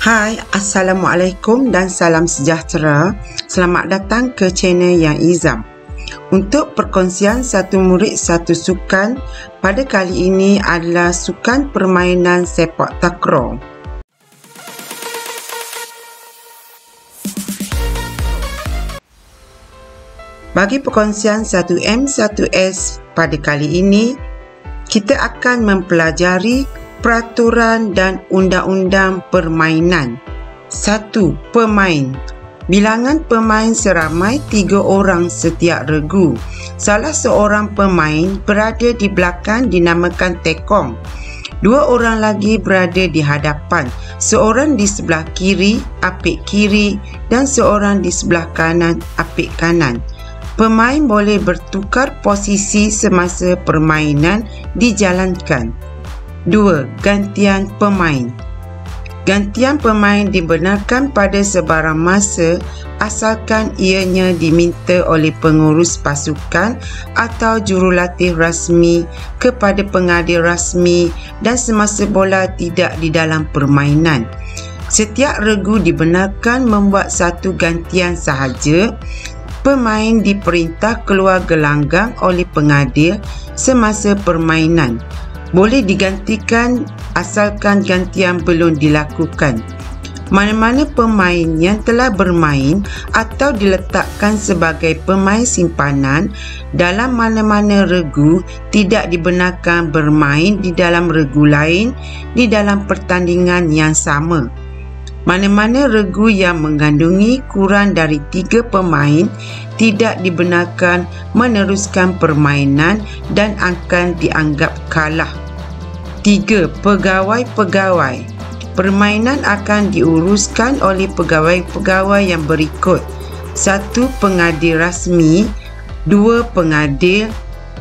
Hai, Assalamualaikum dan salam sejahtera. Selamat datang ke channel Yang Izam. Untuk perkongsian satu murid satu sukan, pada kali ini adalah sukan permainan sepak takraw. Bagi perkongsian 1M 1S pada kali ini, kita akan mempelajari peraturan dan undang-undang permainan. 1. Pemain. Bilangan pemain seramai 3 orang setiap regu. Salah seorang pemain berada di belakang dinamakan tekong. 2 orang lagi berada di hadapan. Seorang di sebelah kiri, apik kiri, dan seorang di sebelah kanan, apik kanan. Pemain boleh bertukar posisi semasa permainan dijalankan. 2. Gantian pemain. Gantian pemain dibenarkan pada sebarang masa asalkan ianya diminta oleh pengurus pasukan atau jurulatih rasmi kepada pengadil rasmi dan semasa bola tidak di dalam permainan. Setiap regu dibenarkan membuat satu gantian sahaja. Pemain diperintah keluar gelanggang oleh pengadil semasa permainan. Boleh digantikan asalkan gantian belum dilakukan. Mana-mana pemain yang telah bermain atau diletakkan sebagai pemain simpanan dalam mana-mana regu tidak dibenarkan bermain di dalam regu lain di dalam pertandingan yang sama. Mana-mana regu yang mengandungi kurang dari 3 pemain tidak dibenarkan meneruskan permainan dan akan dianggap kalah. 3. Pegawai-pegawai. Permainan akan diuruskan oleh pegawai-pegawai yang berikut. 1. Pengadil rasmi, 2. pengadil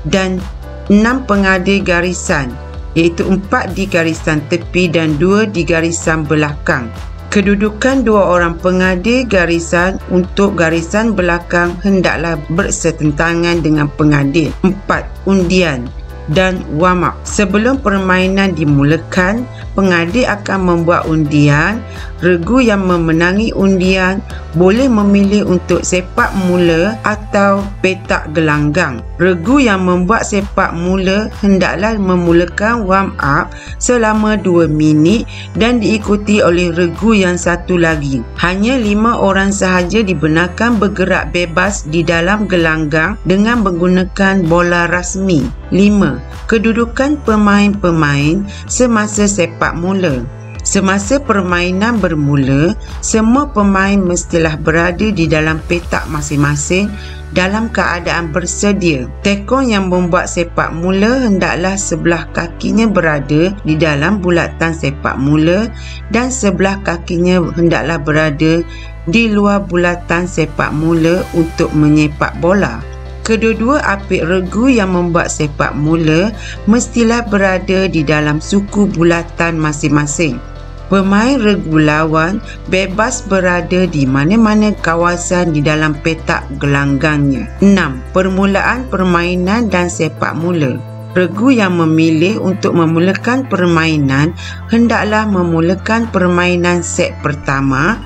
dan 6 pengadil garisan, iaitu 4 di garisan tepi dan 2 di garisan belakang. Kedudukan 2 orang pengadil garisan untuk garisan belakang hendaklah bersetentangan dengan pengadil. 4. Undian dan warm up. Sebelum permainan dimulakan, pengadil akan membuat undian. Regu yang memenangi undian boleh memilih untuk sepak mula atau petak gelanggang. Regu yang membuat sepak mula hendaklah memulakan warm up selama 2 minit dan diikuti oleh regu yang satu lagi. Hanya 5 orang sahaja dibenarkan bergerak bebas di dalam gelanggang dengan menggunakan bola rasmi. 5. Kedudukan pemain-pemain semasa sepak mula. Semasa permainan bermula, semua pemain mestilah berada di dalam petak masing-masing dalam keadaan bersedia. Tekong yang membuat sepak mula hendaklah sebelah kakinya berada di dalam bulatan sepak mula dan sebelah kakinya hendaklah berada di luar bulatan sepak mula untuk menyepak bola. Kedua-dua apik regu yang membuat sepak mula mestilah berada di dalam suku bulatan masing-masing. Pemain regu lawan bebas berada di mana-mana kawasan di dalam petak gelanggangnya. 6. Permulaan permainan dan sepak mula. Regu yang memilih untuk memulakan permainan hendaklah memulakan permainan set pertama.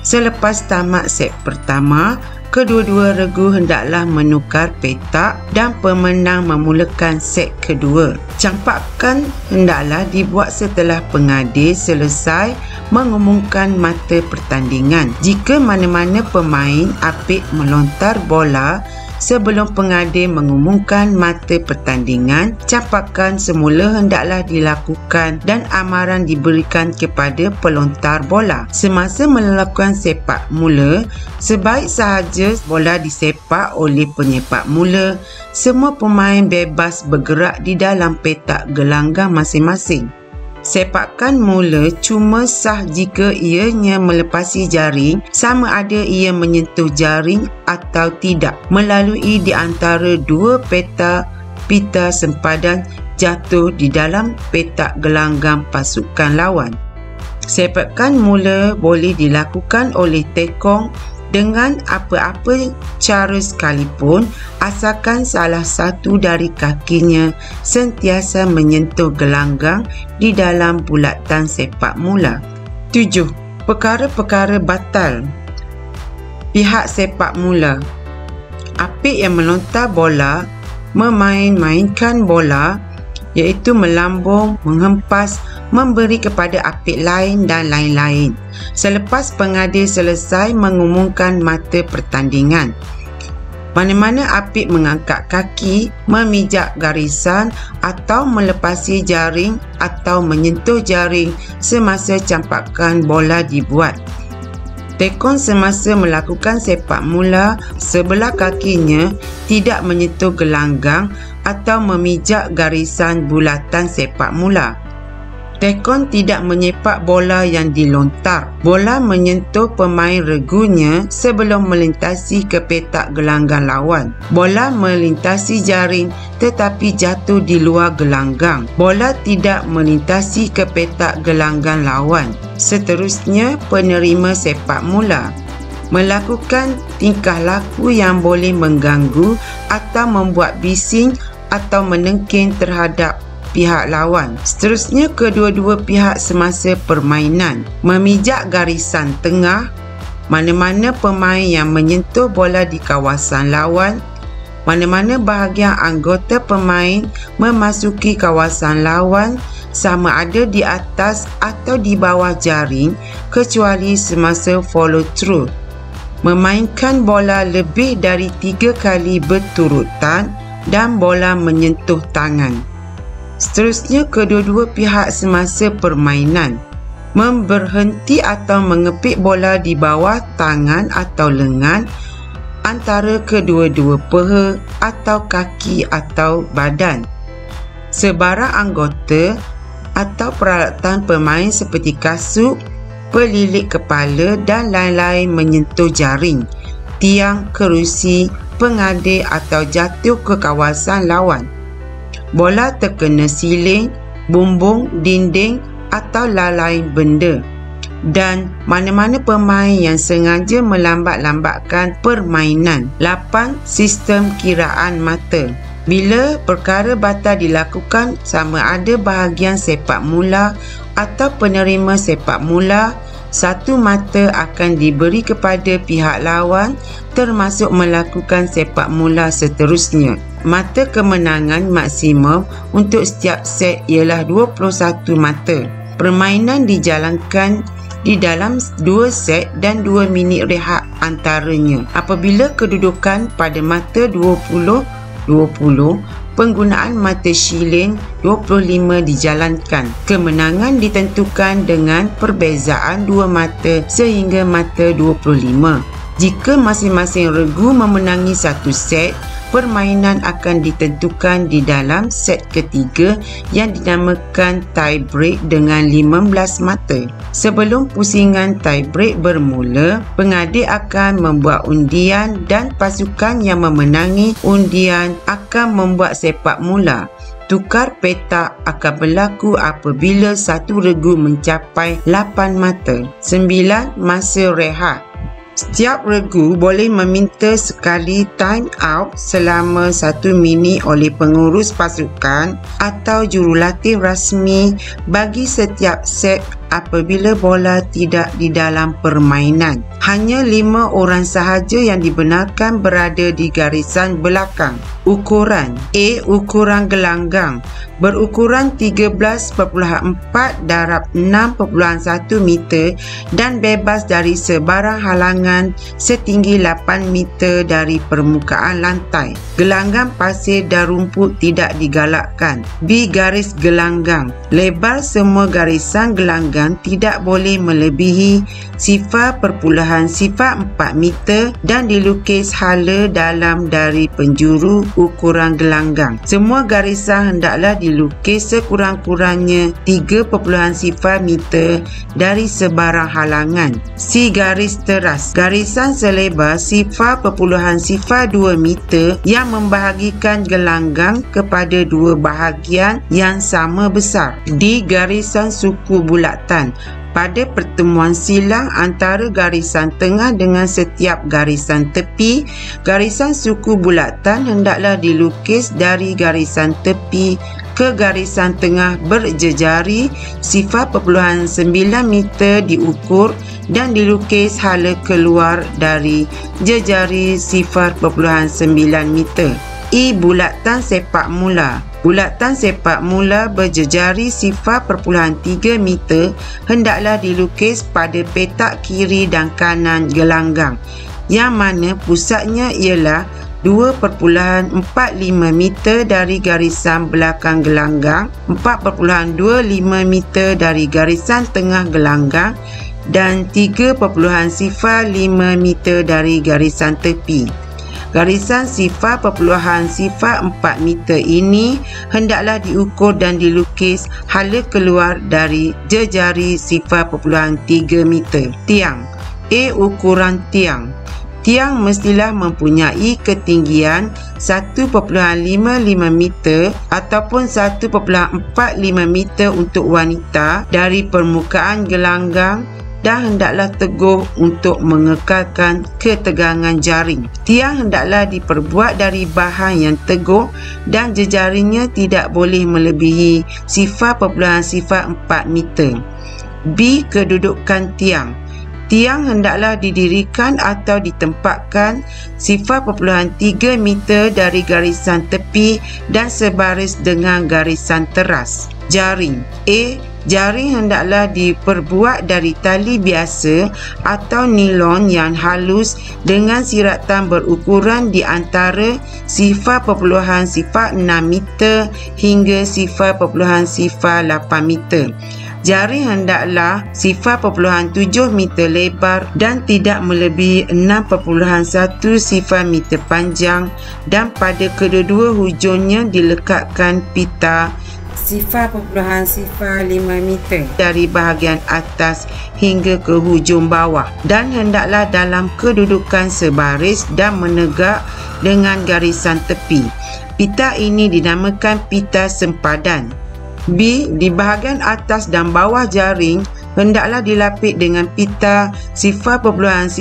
Selepas tamat set pertama, kedua-dua regu hendaklah menukar petak dan pemenang memulakan set kedua. Campakan hendaklah dibuat setelah pengadil selesai mengumumkan mata pertandingan. Jika mana-mana pemain apik melontar bola sebelum pengadil mengumumkan mata pertandingan, campakan semula hendaklah dilakukan dan amaran diberikan kepada pelontar bola. Semasa melakukan sepak mula, sebaik sahaja bola disepak oleh penyepak mula. Semua pemain bebas bergerak di dalam petak gelanggang masing-masing. Sepakan mula cuma sah jika ianya melepasi jaring, sama ada ia menyentuh jaring atau tidak, melalui di antara 2 petak pita sempadan jatuh di dalam petak gelanggang pasukan lawan. Sepakan mula boleh dilakukan oleh tekong dengan apa-apa cara sekalipun asalkan salah satu dari kakinya sentiasa menyentuh gelanggang di dalam bulatan sepak mula. 7. Perkara-perkara batal. Pihak sepak mula. Apik yang melontar bola, memain-mainkan bola, iaitu melambung, menghempas, memberi kepada apik lain dan lain-lain. Selepas pengadil selesai mengumumkan mata pertandingan. Mana-mana apik mengangkat kaki, memijak garisan atau melepasi jaring atau menyentuh jaring semasa campakan bola dibuat. Tekon semasa melakukan sepak mula, sebelah kakinya tidak menyentuh gelanggang atau memijak garisan bulatan sepak mula. Tekon tidak menyepak bola yang dilontar. Bola menyentuh pemain regunya sebelum melintasi ke petak gelanggang lawan. Bola melintasi jaring tetapi jatuh di luar gelanggang. Bola tidak melintasi ke petak gelanggang lawan. Seterusnya, penerima sepak mula melakukan tingkah laku yang boleh mengganggu atau membuat bising atau menengking terhadap pihak lawan. Seterusnya, kedua-dua pihak semasa permainan memijak garisan tengah. Mana-mana pemain yang menyentuh bola di kawasan lawan, mana-mana bahagian anggota pemain memasuki kawasan lawan sama ada di atas atau di bawah jaring kecuali semasa follow through. Memainkan bola lebih dari 3 kali berturutan dan bola menyentuh tangan. Seterusnya, kedua-dua pihak semasa permainan memberhenti atau mengepit bola di bawah tangan atau lengan antara kedua-dua peha atau kaki atau badan. Sebarang anggota atau peralatan pemain seperti kasut, pelilit kepala dan lain-lain menyentuh jaring, tiang, kerusi, pengadil atau jatuh ke kawasan lawan. Bola terkena siling, bumbung, dinding atau lain-lain benda. Dan mana-mana pemain yang sengaja melambat-lambatkan permainan. 8. Sistem kiraan mata. Bila perkara batal dilakukan, sama ada bahagian sepak mula atau penerima sepak mula, satu mata akan diberi kepada pihak lawan termasuk melakukan sepak mula seterusnya. Mata kemenangan maksimum untuk setiap set ialah 21 mata. Permainan dijalankan di dalam 2 set dan 2 minit rehat antaranya. Apabila kedudukan pada mata 20-20, penggunaan mata shilling 25 dijalankan. Kemenangan ditentukan dengan perbezaan 2 mata sehingga mata 25. Jika masing-masing regu memenangi satu set, permainan akan ditentukan di dalam set ketiga yang dinamakan tie break dengan 15 mata. Sebelum pusingan tie break bermula, pengadil akan membuat undian dan pasukan yang memenangi undian akan membuat sepak mula. Tukar petak akan berlaku apabila satu regu mencapai 8 mata. 9. Masa rehat. Setiap regu boleh meminta sekali time out selama 1 minit oleh pengurus pasukan atau jurulatih rasmi bagi setiap set apabila bola tidak di dalam permainan. Hanya 5 orang sahaja yang dibenarkan berada di garisan belakang. Ukuran A. Ukuran gelanggang berukuran 13.4 darab 6.1 meter dan bebas dari sebarang halangan setinggi 8 meter dari permukaan lantai. Gelanggang pasir dan rumput tidak digalakkan. B. Garis gelanggang. Lebar semua garisan gelanggang tidak boleh melebihi 0.04 meter dan dilukis hala dalam dari penjuru ukuran gelanggang. Semua garisan hendaklah dilukis sekurang-kurangnya 3.0 meter dari sebarang halangan. C. Garis teras. Garisan selebar 0.02 meter yang membahagikan gelanggang kepada 2 bahagian yang sama besar. D. Garisan suku bulatan. Pada pertemuan silang antara garisan tengah dengan setiap garisan tepi, garisan suku bulatan hendaklah dilukis dari garisan tepi ke garisan tengah berjejari 0.9 meter diukur dan dilukis hala keluar dari jejari 0.9 meter. I. Bulatan sepak mula. Bulatan sepak mula berjejari 0.3 meter hendaklah dilukis pada petak kiri dan kanan gelanggang, yang mana pusatnya ialah 2.45 meter dari garisan belakang gelanggang, 4.25 meter dari garisan tengah gelanggang dan 3.05 meter dari garisan tepi. Garisan 0.04 meter ini hendaklah diukur dan dilukis hala keluar dari jejari 0.3 meter. Tiang. A. Ukuran tiang. Tiang mestilah mempunyai ketinggian 1.55 meter ataupun 1.45 meter untuk wanita dari permukaan gelanggang dan hendaklah teguh untuk mengekalkan ketegangan jaring. Tiang hendaklah diperbuat dari bahan yang teguh dan jejarinya tidak boleh melebihi 0.04 meter. B. Kedudukan tiang. Tiang hendaklah didirikan atau ditempatkan 0.3 meter dari garisan tepi dan sebaris dengan garisan teras. Jaring. A. Jaring hendaklah diperbuat dari tali biasa atau nilon yang halus dengan siratan berukuran di antara 0.06 meter hingga 0.08 meter. Jaring hendaklah 0.7 meter lebar dan tidak melebihi 6.1 meter panjang, dan pada kedua-dua hujungnya dilekatkan pita 0.05 meter dari bahagian atas hingga ke hujung bawah, dan hendaklah dalam kedudukan sebaris dan menegak dengan garisan tepi. Pita ini dinamakan pita sempadan. B. Di bahagian atas dan bawah jaring hendaklah dilapik dengan pita 0.05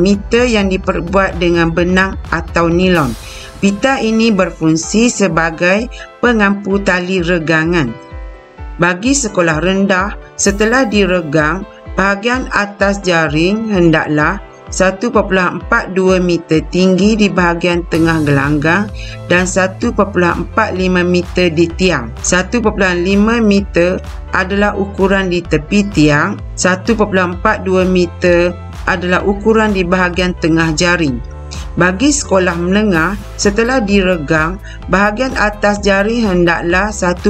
meter yang diperbuat dengan benang atau nilon. Pita ini berfungsi sebagai pengampu tali regangan. Bagi sekolah rendah, setelah diregang, bahagian atas jaring hendaklah 1.42 meter tinggi di bahagian tengah gelanggang dan 1.45 meter di tiang. 1.5 meter adalah ukuran di tepi tiang, 1.42 meter adalah ukuran di bahagian tengah jaring. Bagi sekolah menengah, setelah diregang, bahagian atas jaring hendaklah 1.52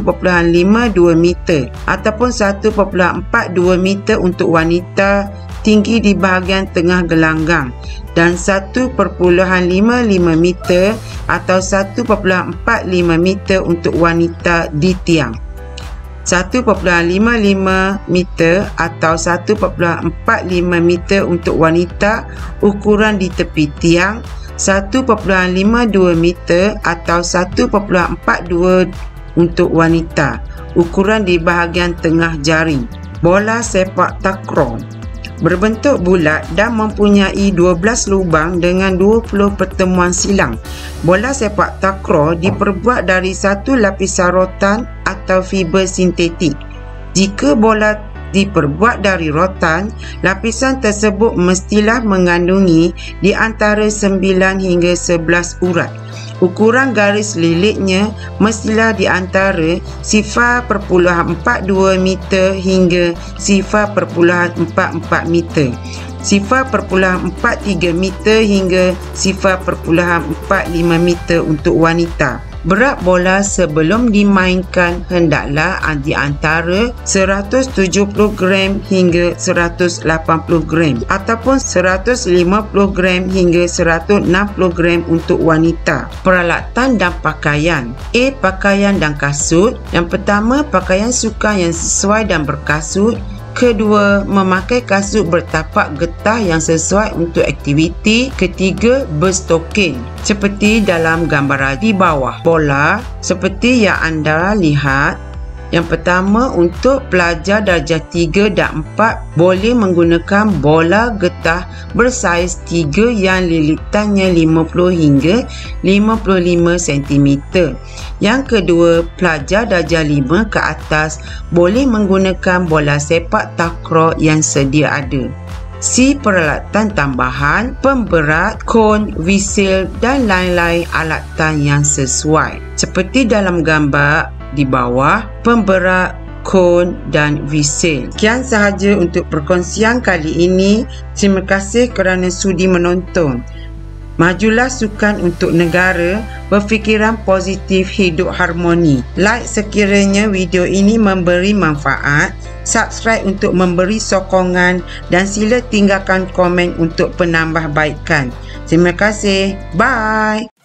meter ataupun 1.42 meter untuk wanita tinggi di bahagian tengah gelanggang dan 1.55 meter atau 1.45 meter untuk wanita di tiang. 1.55 meter atau 1.45 meter untuk wanita ukuran di tepi tiang, 1.52 meter atau 1.42 untuk wanita ukuran di bahagian tengah jaring. Bola sepak takraw berbentuk bulat dan mempunyai 12 lubang dengan 20 pertemuan silang. Bola sepak takraw diperbuat dari satu lapisan rotan atau fiber sintetik. Jika bola diperbuat dari rotan, lapisan tersebut mestilah mengandungi di antara 9 hingga 11 urat. Ukuran garis lilitnya mestilah di antara 0.42 meter hingga 0.44 meter, 0.43 meter hingga 0.45 meter untuk wanita. Berat bola sebelum dimainkan hendaklah di antara 170 gram hingga 180 gram ataupun 150 gram hingga 160 gram untuk wanita. Peralatan dan pakaian. A. Pakaian dan kasut. Yang pertama, pakaian sukan yang sesuai dan berkasut. Kedua, memakai kasut bertapak getah yang sesuai untuk aktiviti. Ketiga, berstoking seperti dalam gambaran di bawah. Bola seperti yang anda lihat Yang pertama, untuk pelajar darjah 3 dan 4 boleh menggunakan bola getah bersaiz 3 yang lilitannya 50 hingga 55 cm. Yang kedua, pelajar darjah 5 ke atas boleh menggunakan bola sepak takraw yang sedia ada. C. Peralatan tambahan, pemberat, kon, wisil dan lain-lain alatan yang sesuai. Seperti dalam gambar di bawah, pemberat, kon dan wisil. Sekian sahaja untuk perkongsian kali ini. Terima kasih kerana sudi menonton. Majulah sukan untuk negara, berfikiran positif, hidup harmoni. Like sekiranya video ini memberi manfaat, subscribe untuk memberi sokongan dan sila tinggalkan komen untuk penambahbaikan. Terima kasih. Bye.